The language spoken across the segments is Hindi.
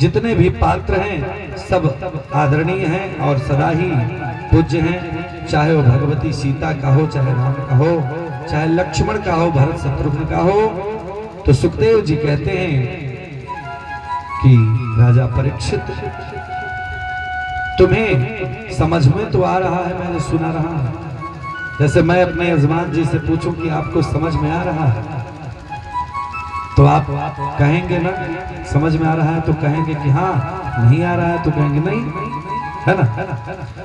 जितने भी पात्र हैं सब आदरणीय हैं और सदा ही पूज्य हैं, चाहे वो भगवती सीता का हो, चाहे राम का हो, चाहे लक्ष्मण का हो, भरत शत्रुघ्न का हो। तो सुखदेव जी कहते हैं कि राजा परीक्षित, तुम्हें समझ में तो आ रहा है, मैंने सुना रहा है। जैसे मैं अपने यजमान जी से पूछूं कि आपको समझ में आ रहा है, तो आप कहेंगे ना समझ में आ रहा है, तो कहेंगे कि हाँ, नहीं आ रहा है तो कहेंगे नहीं, है ना।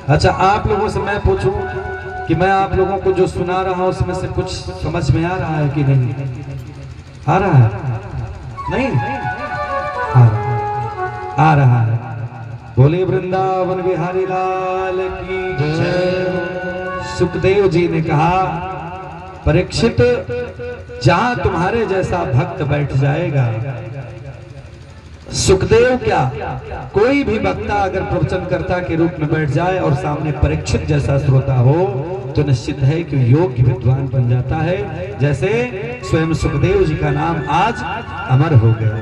अच्छा, आप लोगों से मैं पूछूं कि मैं आप लोगों को जो सुना रहा हूं उसमें से कुछ समझ में आ रहा है कि नहीं आ रहा है? नहीं आ रहा है। बोले वृंदावन बिहारी लाल की जय। सुखदेव जी ने कहा, परीक्षित, जहां तुम्हारे जैसा भक्त बैठ जाएगा, सुखदेव क्या, कोई भी वक्ता अगर प्रवचनकर्ता के रूप में बैठ जाए और सामने परीक्षित जैसा श्रोता हो तो निश्चित है कि योग्य विद्वान बन जाता है। जैसे स्वयं सुखदेव जी का नाम आज अमर हो गया।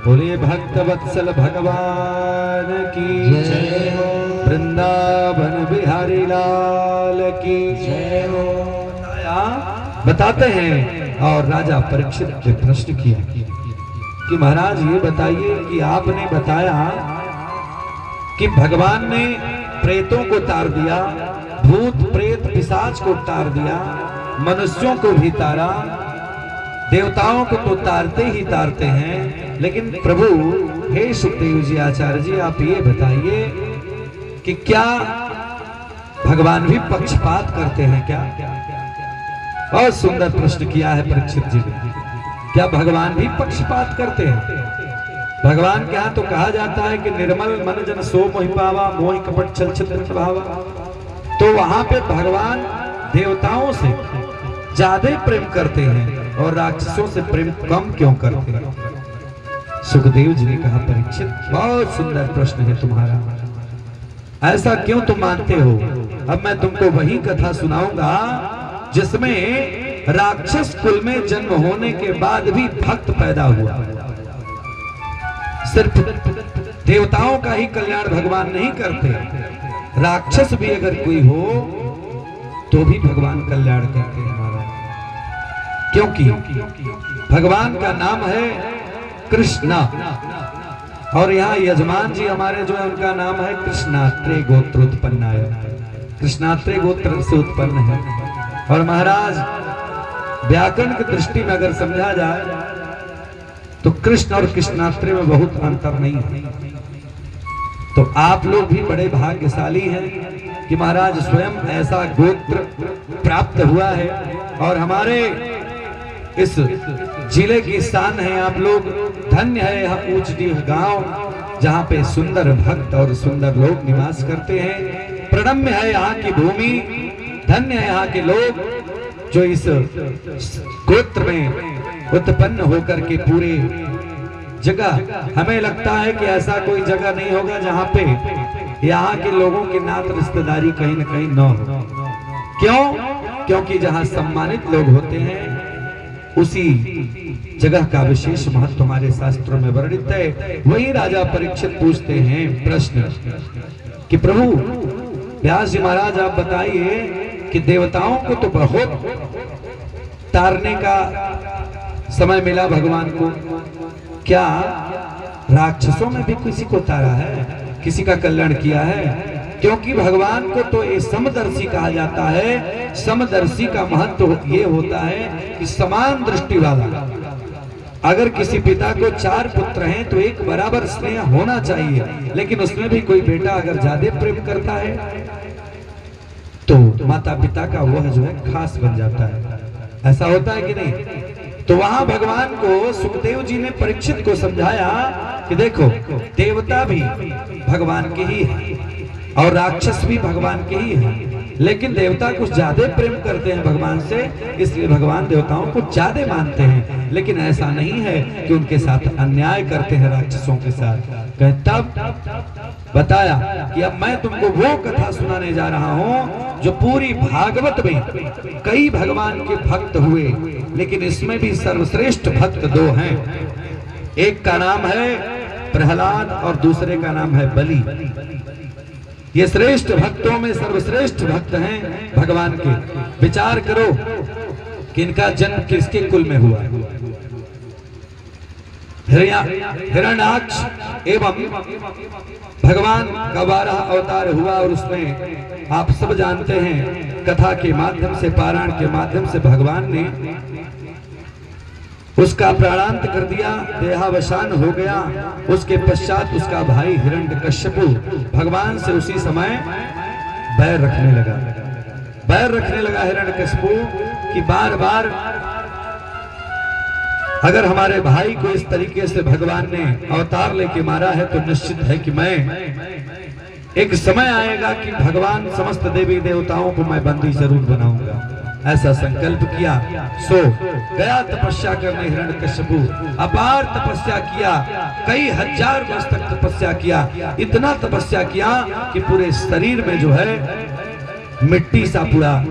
बोलिए भक्त वत्सल भगवान की जय हो, वृंदावन बिहारी लाल की जय हो। बताते हैं, और राजा परीक्षित ने प्रश्न किया कि महाराज ये बताइए कि आपने बताया कि भगवान ने प्रेतों को तार दिया, भूत प्रेत पिशाच को तार दिया, मनुष्यों को भी तारा, देवताओं को तो तारते ही तारते हैं, लेकिन प्रभु हे सुखदेव जी आचार्य जी, आप ये बताइए कि क्या भगवान भी पक्षपात करते हैं क्या? बहुत सुंदर प्रश्न किया है परीक्षित जी ने। क्या भगवान भी पक्षपात करते हैं? भगवान के यहाँ तो कहा जाता है कि निर्मल मन जन सो मोहि पावा, मोहि कपट छल छल भावा। तो वहां पे भगवान देवताओं से ज्यादा प्रेम करते हैं और राक्षसों से प्रेम कम क्यों करते हैं? सुखदेव जी ने कहा, परीक्षित, बहुत सुंदर प्रश्न है तुम्हारा, ऐसा क्यों तुम मानते हो? अब मैं तुमको वही कथा सुनाऊंगा जिसमें राक्षस कुल में जन्म होने के बाद भी भक्त पैदा हुआ। सिर्फ देवताओं का ही कल्याण भगवान नहीं करते, राक्षस भी अगर कोई हो तो भी भगवान कल्याण करते हैं महाराज। क्योंकि भगवान का नाम है कृष्णा, और यहाँ यजमान जी हमारे जो है उनका नाम है कृष्णात्रेय गोत्र उत्पन्नाय, कृष्णात्रेय गोत्र से उत्पन्न है। और महाराज व्याकरण की दृष्टि में अगर समझा जाए तो कृष्ण और कृष्णात्रेय में बहुत अंतर नहीं है। तो आप लोग भी बड़े भाग्यशाली हैं कि महाराज स्वयं ऐसा गोत्र प्राप्त हुआ है, और हमारे इस जिले की शान है। आप लोग धन्य है, यह पूजडीह गांव जहां पे सुंदर भक्त और सुंदर लोग निवास करते हैं। प्रणम्य है यहाँ की भूमि, धन्य है यहाँ के लोग जो इस गोत्र में उत्पन्न होकर के पूरे जगह, हमें लगता है कि ऐसा कोई जगह नहीं होगा जहाँ पे यहाँ के लोगों के नात रिश्तेदारी कहीं न कहीं न हो। क्यों? क्योंकि जहाँ सम्मानित लोग होते हैं उसी जगह का विशेष महत्व हमारे शास्त्रों में वर्णित है। वही राजा परीक्षित पूछते हैं प्रश्न कि प्रभु व्यास जी महाराज, आप बताइए कि देवताओं को तो बहुत तारने का समय मिला भगवान को, क्या राक्षसों में भी किसी को तारा है, किसी का कल्याण किया है? क्योंकि भगवान को तो ये समदर्शी कहा जाता है। समदर्शी का महत्व ये होता है कि समान दृष्टि वाला। अगर किसी पिता को 4 पुत्र हैं तो एक बराबर स्नेह होना चाहिए, लेकिन उसमें भी कोई बेटा अगर ज्यादा प्रेम करता है तो माता पिता का वह जो है खास बन जाता है। ऐसा होता है कि नहीं? तो वहां भगवान को सुखदेव जी ने परीक्षित को समझाया कि देखो, देवता भी भगवान के ही है और राक्षस भी भगवान के ही है, लेकिन देवता कुछ ज्यादा प्रेम करते हैं भगवान से, इसलिए भगवान देवताओं को ज्यादा मानते हैं। लेकिन ऐसा नहीं है कि उनके साथ अन्याय करते हैं राक्षसों के साथ। तब बताया कि अब मैं तुमको वो कथा सुनाने जा रहा हूँ जो पूरी भागवत में कई भगवान के भक्त हुए, लेकिन इसमें भी सर्वश्रेष्ठ भक्त 2 हैं। एक का नाम है प्रहलाद और दूसरे का नाम है बलि। ये श्रेष्ठ भक्तों में सर्वश्रेष्ठ भक्त हैं भगवान के। विचार करो कि इनका जन्म किसके कुल में हुआ। हिरण्याक्ष एवं भगवान का 12 अवतार हुआ और उसमें आप सब जानते हैं कथा के माध्यम से, पारायण के माध्यम से भगवान ने उसका प्राणांत कर दिया, देहावसान हो गया। उसके पश्चात उसका भाई हिरण्यकश्यपु भगवान से उसी समय बैर रखने लगा हिरण्यकश्यपु कि बार बार अगर हमारे भाई को इस तरीके से भगवान ने अवतार लेके मारा है तो निश्चित है कि मैं एक समय आएगा कि भगवान समस्त देवी देवताओं को मैं बंदी जरूर बनाऊंगा। ऐसा संकल्प किया। सो गया तपस्या करने हिरण्यकश्यपु, अपार तपस्या किया, कई हजार वर्ष तक तपस्या किया। इतना तपस्या किया कि पूरे शरीर में जो है मिट्टी सा पूरा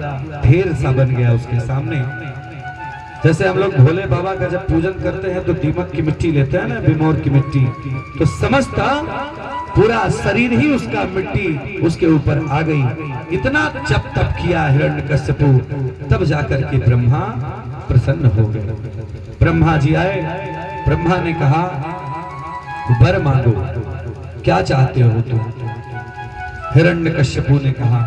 ढेर सा बन गया उसके सामने। जैसे हम लोग भोले बाबा का जब पूजन करते हैं तो दीमक की मिट्टी लेते हैं ना, बिमोर की मिट्टी, तो समस्त पूरा शरीर ही उसका मिट्टी उसके ऊपर आ गई। इतना जप तप किया हिरण्यकश्यपु, तब जाकर के ब्रह्मा प्रसन्न हो गए। ब्रह्मा जी आए, ब्रह्मा ने कहा वर मांगो, क्या चाहते हो तुम? हिरण्यकश्यपु ने कहा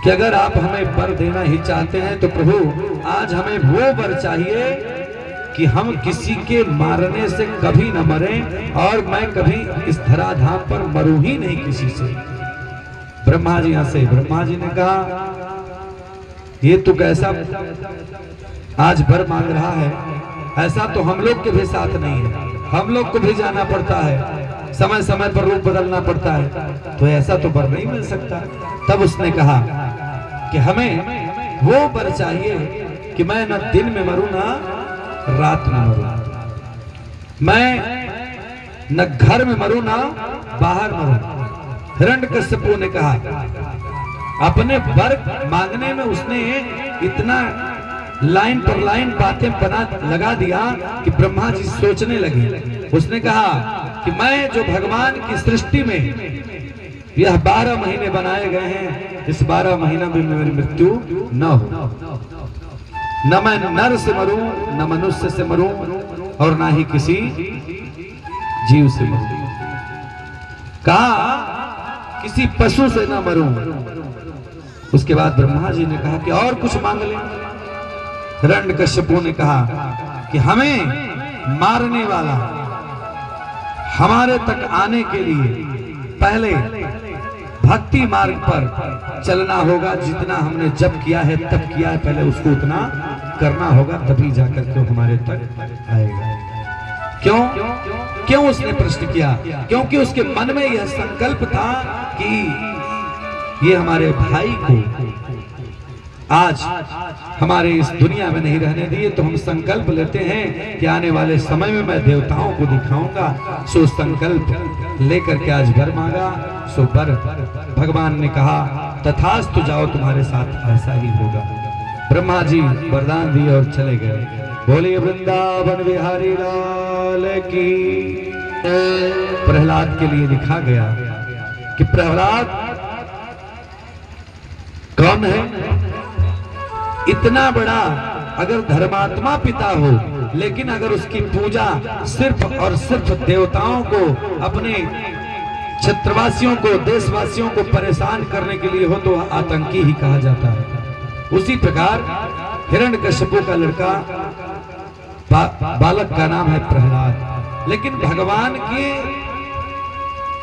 कि अगर आप हमें वर देना ही चाहते हैं तो प्रभु आज हमें वो वर चाहिए कि हम किसी के मारने से कभी न मरें और मैं कभी इस धराधाम पर मरूं ही नहीं किसी से। ब्रह्मा जी हंसे। ब्रह्मा जी ने कहा ये तू कैसा आज वर मांग रहा है? ऐसा तो हम लोग के भी साथ नहीं है, हम लोग को भी जाना पड़ता है, समय समय पर रूप बदलना पड़ता है, तो ऐसा तो वर नहीं मिल सकता। तब उसने कहा कि हमें वो वर चाहिए कि मैं न दिन में मरूं ना रात में मरूं, मैं न घर में मरूं ना बाहर मरूं। हिरण्यकश्यपु ने कहा, अपने वर मांगने में उसने इतना लाइन पर लाइन बातें बना लगा दिया कि ब्रह्मा जी सोचने लगे। उसने कहा कि मैं जो भगवान की सृष्टि में यह 12 महीने बनाए गए हैं, इस 12 महीना में मेरी मृत्यु न हो, न मैं नर से मरूं, न मनुष्य से मरूं और ना ही किसी जीव से मरूं। कहा किसी पशु से न मरूं। उसके बाद ब्रह्मा जी ने कहा कि और कुछ मांग ले। हिरण्यकश्यपु ने कहा कि हमें मारने वाला हमारे तक आने के लिए पहले भक्ति मार्ग पर चलना होगा। जितना हमने जप किया है तप किया है, पहले उसको उतना करना होगा, तभी जाकर के हमारे तक आएगा। क्यों उसने प्रश्न किया? क्योंकि उसके मन में यह संकल्प था कि ये हमारे भाई को आज हमारे इस दुनिया में नहीं रहने दिए, तो हम संकल्प लेते हैं कि आने वाले समय में मैं देवताओं को दिखाऊंगा। सो संकल्प लेकर के आज वर मांगा। सो वर भगवान ने कहा तथास्तु, जाओ तुम्हारे साथ ऐसा ही होगा। ब्रह्मा जी वरदान दिए और चले गए। बोलिए वृंदावन बिहारी लाल की। प्रहलाद के लिए लिखा गया कि प्रहलाद कौन है? इतना बड़ा अगर धर्मात्मा पिता हो, लेकिन अगर उसकी पूजा सिर्फ और सिर्फ देवताओं को, अपने क्षेत्रवासियों को, देशवासियों को परेशान करने के लिए हो तो वह आतंकी ही कहा जाता है। उसी प्रकार हिरण्यकश्यपु का लड़का बालक का नाम है प्रहलाद। लेकिन भगवान के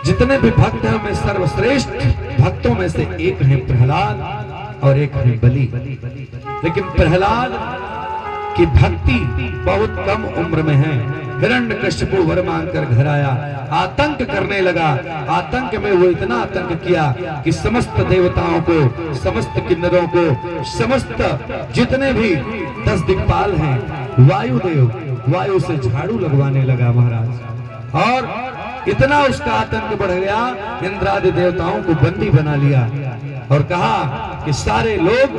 जितने भी भक्त हैं उनमें सर्वश्रेष्ठ भक्तों में से एक है प्रहलाद और एक है बलि। लेकिन प्रहलाद की भक्ति बहुत कम उम्र में है। हिरण्यकश्यपु वर मांगकर घर आया, आतंक करने लगा। आतंक में वो इतना आतंक किया कि समस्त देवताओं को, समस्त किन्नरों को, समस्त जितने भी 10 दिक्पाल हैं, वायुदेव वायु से झाड़ू लगवाने लगा महाराज। और इतना उसका आतंक बढ़ गया, इंद्रादि देवताओं को बंदी बना लिया और कहा कि सारे लोग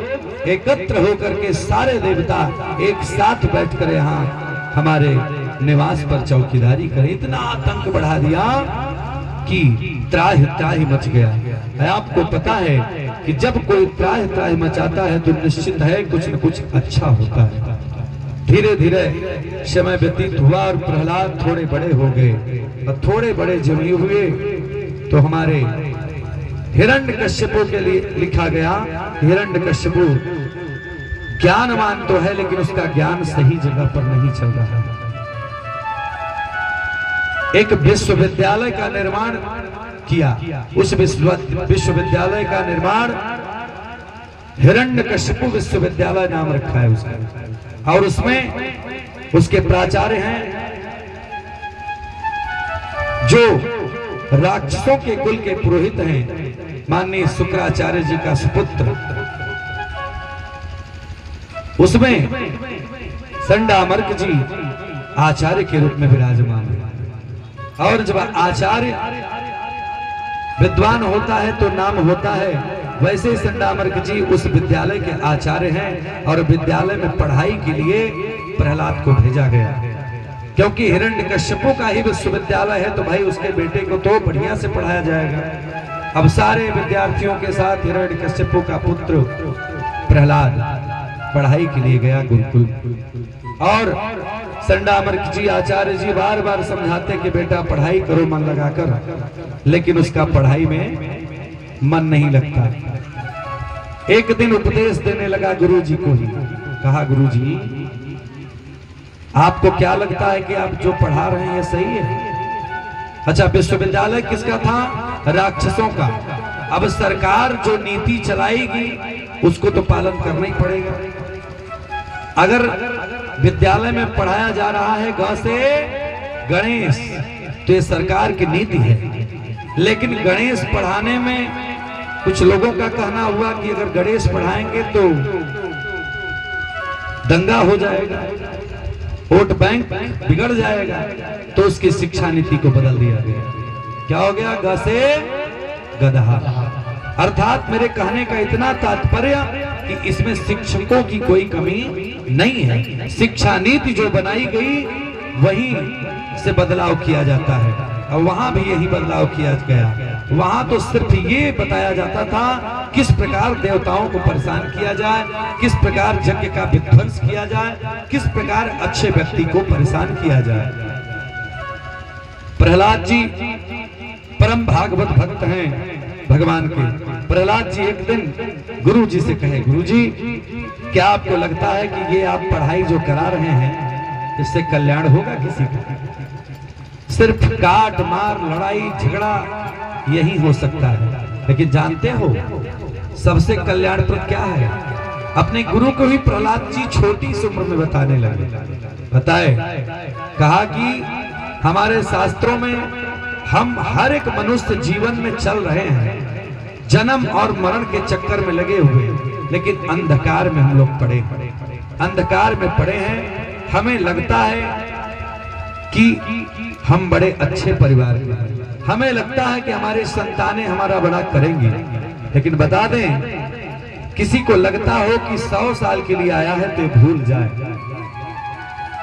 एकत्र होकर के, सारे देवता एक साथ बैठकर यहाँ हमारे निवास पर चौकीदारी करे। इतना आतंक बढ़ा दिया कि त्राहि त्राहि मच गया। आपको पता है कि जब कोई त्राहि त्राहि मचाता है तो निश्चित है कुछ न कुछ अच्छा होता है। धीरे धीरे समय व्यतीत हुआ और प्रहलाद थोड़े बड़े हो गए, और थोड़े बड़े जब हुए तो हमारे हिरण्यकश्यपु के लिए लिखा गया। हिरण्यकश्यपु ज्ञानवान तो है लेकिन उसका ज्ञान सही जगह पर नहीं चल रहा है। एक विश्वविद्यालय का निर्माण किया, उस विश्वविद्यालय का निर्माण हिरण्यकश्यपु विश्वविद्यालय नाम रखा है उसका, और उसमें उसके प्राचार्य हैं जो राक्षसों के कुल के पुरोहित हैं, माननीय शुक्राचार्य जी का सुपुत्र। उसमें संडामर्क जी आचार्य के रूप में विराजमान है, और जब आचार्य विद्वान होता है तो नाम होता है। वैसे ही संडामर्क जी उस विद्यालय के आचार्य हैं, और विद्यालय में पढ़ाई के लिए प्रहलाद को भेजा गया, क्योंकि हिरण्यकश्यपु का ही विश्वविद्यालय है तो भाई उसके बेटे को तो बढ़िया से पढ़ाया जाएगा। अब सारे विद्यार्थियों के साथ हिरण्यकश्यपु का पुत्र प्रहलाद पढ़ाई के लिए गया गुरुकुल, और संडामर्क जी आचार्य जी बार बार समझाते कि बेटा पढ़ाई करो मन लगाकर, लेकिन उसका पढ़ाई में मन नहीं लगता। एक दिन उपदेश देने लगा गुरु जी को ही। कहा गुरु जी आपको क्या लगता है कि आप जो पढ़ा रहे हैं ये सही है? अच्छा, विश्वविद्यालय किसका था? राक्षसों का। अब सरकार जो नीति चलाएगी उसको तो पालन करना ही पड़ेगा। अगर विद्यालय में पढ़ाया जा रहा है ग से गणेश तो ये सरकार की नीति है, लेकिन गणेश पढ़ाने में कुछ लोगों का कहना हुआ कि अगर गणेश पढ़ाएंगे तो दंगा हो जाएगा, वोट बैंक बिगड़ जाएगा, तो उसकी शिक्षा नीति को बदल दिया गया। क्या हो गया? ग से गधा। अर्थात मेरे कहने का इतना तात्पर्य कि इसमें शिक्षकों की कोई कमी नहीं है। शिक्षा नीति जो बनाई गई वही से बदलाव किया जाता है, और वहां भी यही बदलाव किया गया। वहां तो सिर्फ ये बताया जाता था किस प्रकार देवताओं को परेशान किया जाए, किस प्रकार यज्ञ का विध्वंस किया जाए, किस प्रकार अच्छे व्यक्ति को परेशान किया जाए। प्रहलाद जी परम भागवत भक्त हैं भगवान के। प्रहलाद जी एक दिन गुरु जी से कहे, गुरु जी क्या आपको लगता है कि ये आप पढ़ाई जो करा रहे हैं इससे कल्याण होगा किसी का? सिर्फ काट मार लड़ाई झगड़ा यही हो सकता है, लेकिन जानते हो सबसे कल्याणप्रद क्या है? अपने गुरु को ही प्रहलाद जी छोटी सी उम्र में बताने लगे। बताए, कहा कि हमारे शास्त्रों में हम हर एक मनुष्य जीवन में चल रहे हैं, जन्म और मरण के चक्कर में लगे हुए, लेकिन अंधकार में हम लोग पड़े, अंधकार में पड़े हैं। हमें लगता है कि हम बड़े अच्छे परिवार के हैं, हमें लगता है कि हमारे संतानें हमारा बड़ा करेंगी, लेकिन बता दें किसी को लगता हो कि 100 साल के लिए आया है तो भूल जाए।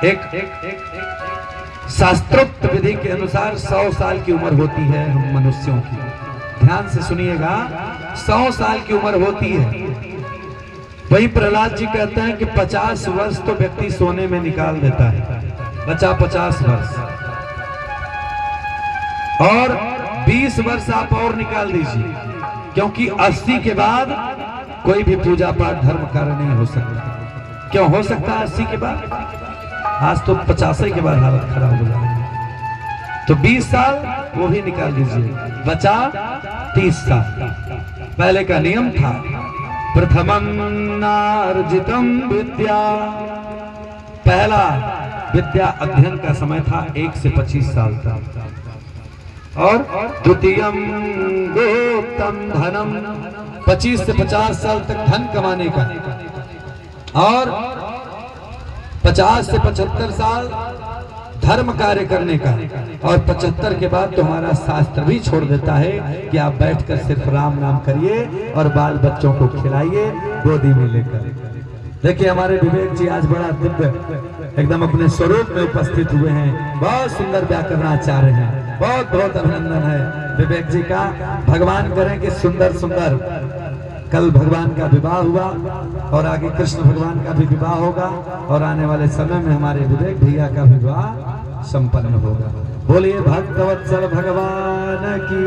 एक शास्त्रोक्त विधि के अनुसार 100 साल की उम्र होती है हम मनुष्यों की। ध्यान से सुनिएगा, 100 साल की उम्र होती है। वही प्रहलाद जी कहते हैं कि 50 वर्ष तो व्यक्ति सोने में निकाल देता है, बचा 50 वर्ष, और 20 वर्ष आप और निकाल दीजिए, क्योंकि 80 के बाद कोई भी पूजा पाठ धर्म कार्य नहीं हो सकता। क्यों हो सकता है 80 के बाद? आज तो 50 के बाद हालत खराब हो जाएगी। तो 20 साल वो भी निकाल दीजिए, बचा 30 साल। पहले का नियम था प्रथमं नार्जितं विद्या, पहला विद्या अध्ययन का समय था 1 से 25 साल का, और द्वितीयं गुप्तं धनम, 25 से 50 साल तक धन कमाने का, और 50 से 75 साल धर्म कार्य करने का, और 75 के बाद तुम्हारा शास्त्र भी छोड़ देता है कि आप बैठकर सिर्फ राम नाम करिए और बाल बच्चों को खिलाइए गोदी में लेकर। देखिए हमारे विवेक जी आज बड़ा दिव्य एकदम अपने स्वरूप में उपस्थित हुए हैं, बहुत सुंदर व्याकरणाचार्य हैं, बहुत बहुत अभिनंदन है विवेक जी का। भगवान करें कि सुंदर सुंदर कल भगवान का विवाह हुआ और आगे कृष्ण भगवान का भी विवाह होगा और आने वाले समय में हमारे विवेक भैया का विवाह संपन्न होगा। बोलिए भक्तवत्सल भगवान की।